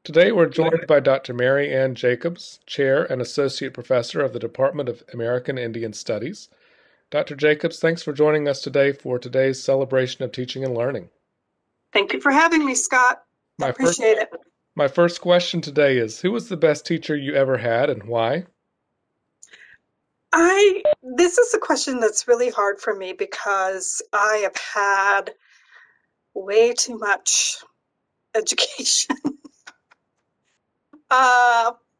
Today we're joined by Dr. Mary Ann Jacobs, Chair and Associate Professor of the Department of American Indian Studies. Dr. Jacobs, thanks for joining us today for today's celebration of teaching and learning. Thank you for having me, Scott. I appreciate it. My first question today is, who was the best teacher you ever had and why? This is a question that's really hard for me because I have had way too much education,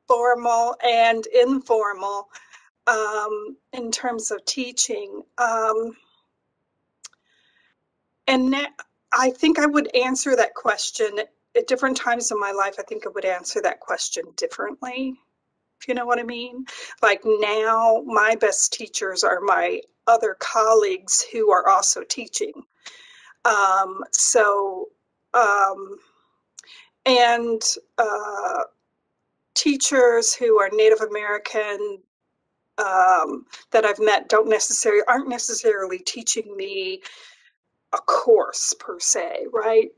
formal and informal, in terms of teaching. I think I would answer that question at different times in my life. I think I would answer that question differently, if you know what I mean. Like now, my best teachers are my other colleagues who are also teaching. And teachers who are Native American that I've met aren't necessarily teaching me a course per se, right?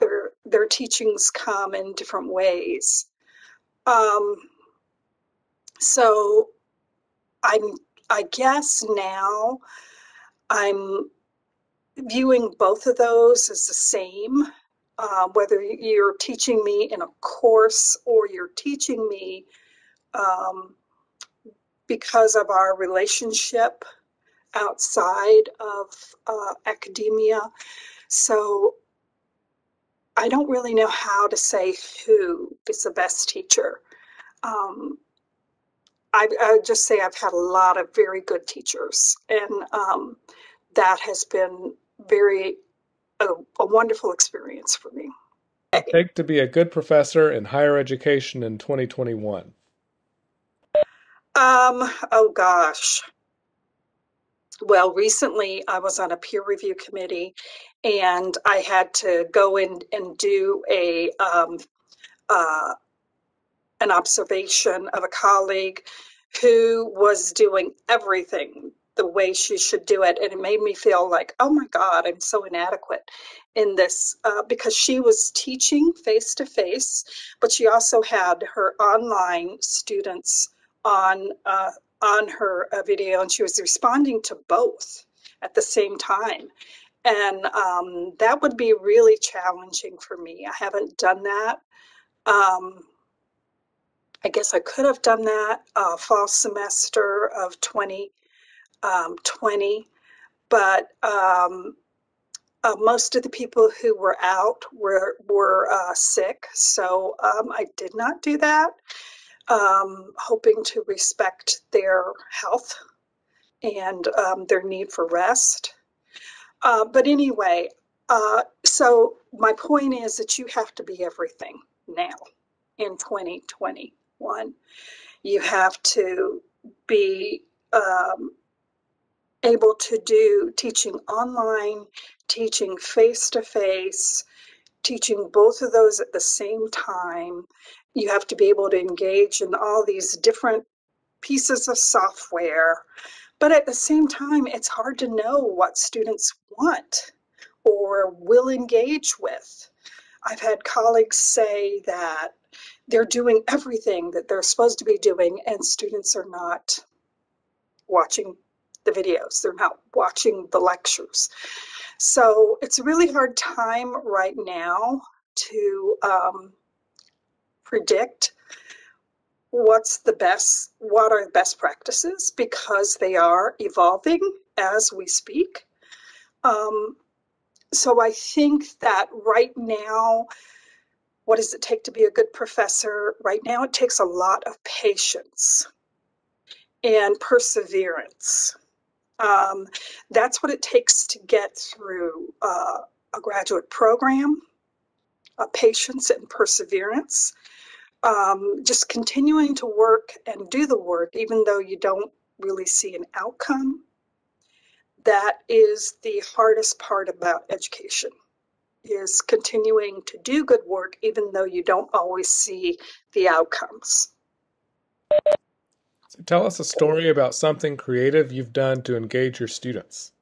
Their teachings come in different ways. So I guess now I'm viewing both of those as the same, whether you're teaching me in a course or you're teaching me because of our relationship outside of academia. So I don't really know how to say who is the best teacher. I would just say I've had a lot of very good teachers, and that has been a wonderful experience for me. What does it take to be a good professor in higher education in 2021? Oh gosh. Well, recently I was on a peer review committee, and I had to go in and do an observation of a colleague who was doing everything the way she should do it. And it made me feel like, oh my God, I'm so inadequate in this, because she was teaching face to face, but she also had her online students on her video, and she was responding to both at the same time. And that would be really challenging for me. I haven't done that. I guess I could have done that fall semester of 2020, but most of the people who were out were sick, so I did not do that, hoping to respect their health and their need for rest. But anyway, so my point is that you have to be everything now in 2021. You have to be able to do teaching online, teaching face-to-face, teaching both of those at the same time. You have to be able to engage in all these different pieces of software. But at the same time, it's hard to know what students want or will engage with. I've had colleagues say that they're doing everything that they're supposed to be doing, and students are not watching the videos. They're not watching the lectures. So it's a really hard time right now to predict what are the best practices, because they are evolving as we speak. So I think that right now, what does it take to be a good professor? Right now, it takes a lot of patience and perseverance. That's what it takes to get through a graduate program, patience and perseverance. Just continuing to work and do the work, even though you don't really see an outcome. That is the hardest part about education, is continuing to do good work, even though you don't always see the outcomes. So tell us a story about something creative you've done to engage your students.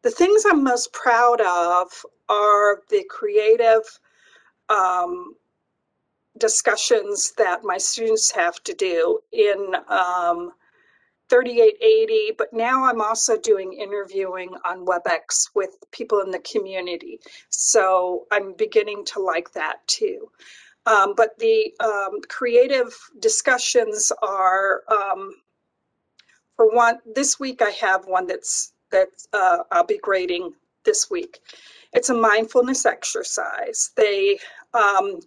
The things I'm most proud of are the creative discussions that my students have to do in 3880, but now I'm also doing interviewing on WebEx with people in the community. So I'm beginning to like that too. But the creative discussions are, for one, this week I have one that I'll be grading this week. It's a mindfulness exercise. They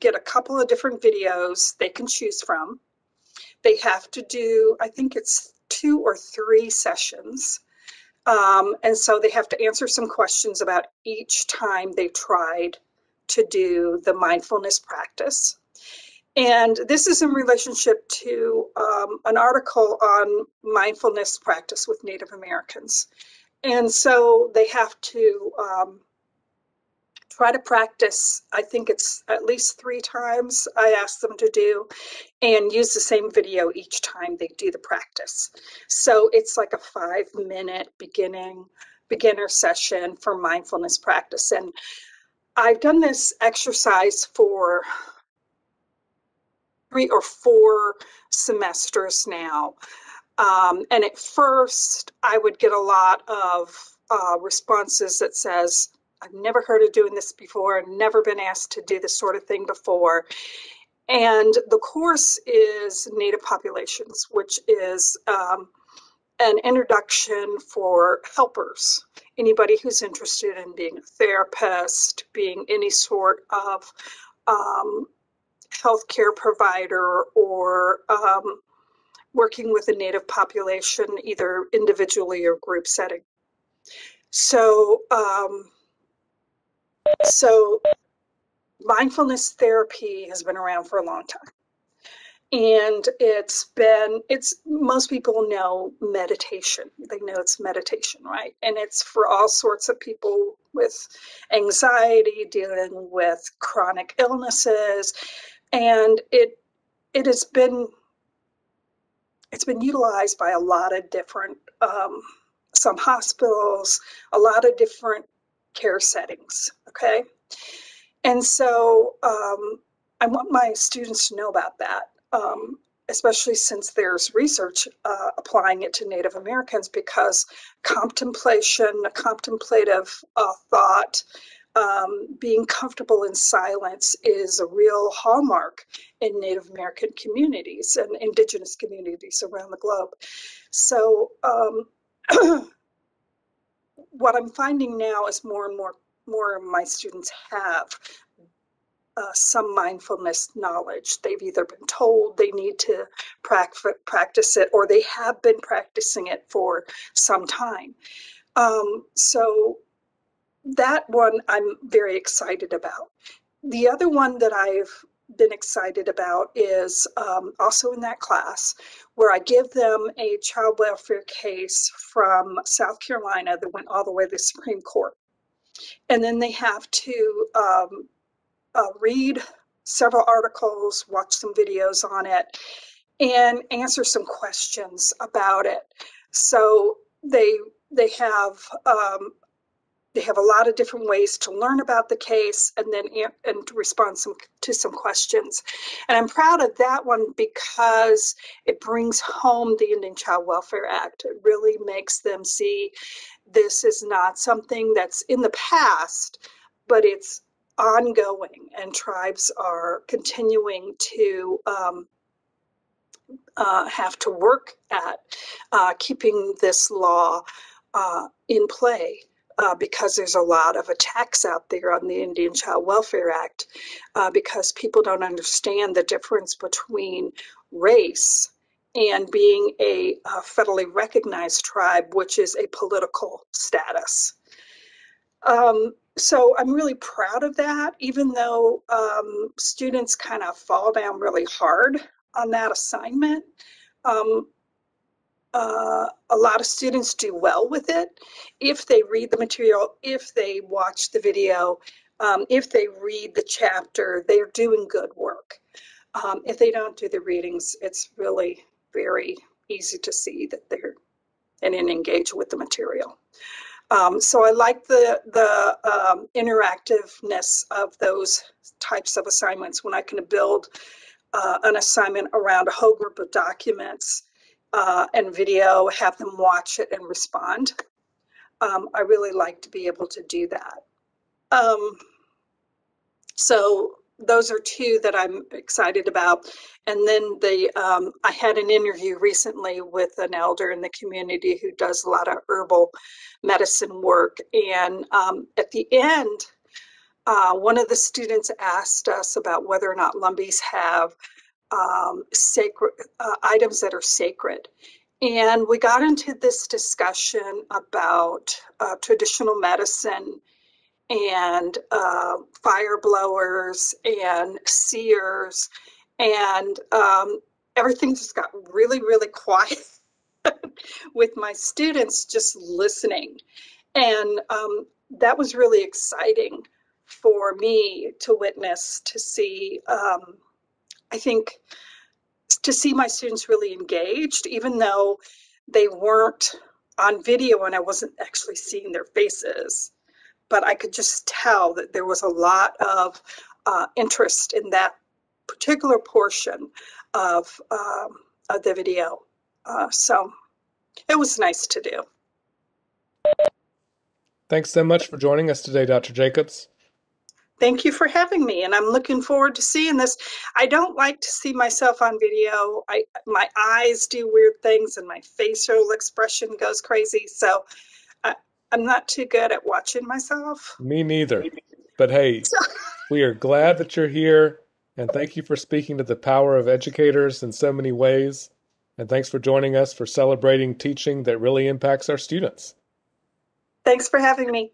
get a couple of different videos they can choose from. They have to do, I think it's 2 or 3 sessions. And so they have to answer some questions about each time they tried to do the mindfulness practice. And this is in relationship to an article on mindfulness practice with Native Americans. And so they have to try to practice, I think it's at least 3 times I asked them to do, and use the same video each time they do the practice. So it's like a 5-minute beginner session for mindfulness practice. And I've done this exercise for 3 or 4 semesters now. And at first I would get a lot of responses that says, I've never heard of doing this before, I've never been asked to do this sort of thing before. And the course is Native populations, which is an introduction for helpers, anybody who's interested in being a therapist, being any sort of healthcare provider, or working with a Native population, either individually or group setting. So, so mindfulness therapy has been around for a long time. And most people know meditation. They know it's meditation, right? And it's for all sorts of people with anxiety, dealing with chronic illnesses. And it's been utilized by a lot of different, some hospitals, a lot of different care settings, okay? And so I want my students to know about that, especially since there's research applying it to Native Americans, because contemplation, contemplative thought, being comfortable in silence is a real hallmark in Native American communities and indigenous communities around the globe. So what I'm finding now is more and more of my students have some mindfulness knowledge. They've either been told they need to practice it, or they have been practicing it for some time. So that one I'm very excited about. The other one that I've been excited about is also in that class, where I give them a child welfare case from South Carolina that went all the way to the Supreme Court. And then they have to read several articles, watch some videos on it, and answer some questions about it. So they have a lot of different ways to learn about the case, and then to respond to some questions. And I'm proud of that one because it brings home the Indian Child Welfare Act. It really makes them see this is not something that's in the past, but it's ongoing, and tribes are continuing to have to work at keeping this law in play. Because there's a lot of attacks out there on the Indian Child Welfare Act, because people don't understand the difference between race and being a federally recognized tribe, which is a political status. So I'm really proud of that, even though students kind of fall down really hard on that assignment. A lot of students do well with it if they read the material, if they watch the video, if they read the chapter, they're doing good work. If they don't do the readings, it's really very easy to see that they didn't engage with the material. So I like the interactiveness of those types of assignments when I can build an assignment around a whole group of documents and video, have them watch it and respond. I really like to be able to do that. So those are two that I'm excited about. And then I had an interview recently with an elder in the community who does a lot of herbal medicine work. And at the end, one of the students asked us about whether or not Lumbees have sacred items that are sacred. And we got into this discussion about traditional medicine and fire blowers and seers, and everything just got really, really quiet with my students just listening. And that was really exciting for me to witness, to see, I think, to see my students really engaged, even though they weren't on video and I wasn't actually seeing their faces. But I could just tell that there was a lot of interest in that particular portion of the video. So it was nice to do. Thanks so much for joining us today, Dr. Jacobs. Thank you for having me, and I'm looking forward to seeing this. I don't like to see myself on video. My eyes do weird things, and my facial expression goes crazy, so I'm not too good at watching myself. Me neither. But hey, we are glad that you're here, and thank you for speaking to the power of educators in so many ways. And thanks for joining us for celebrating teaching that really impacts our students. Thanks for having me.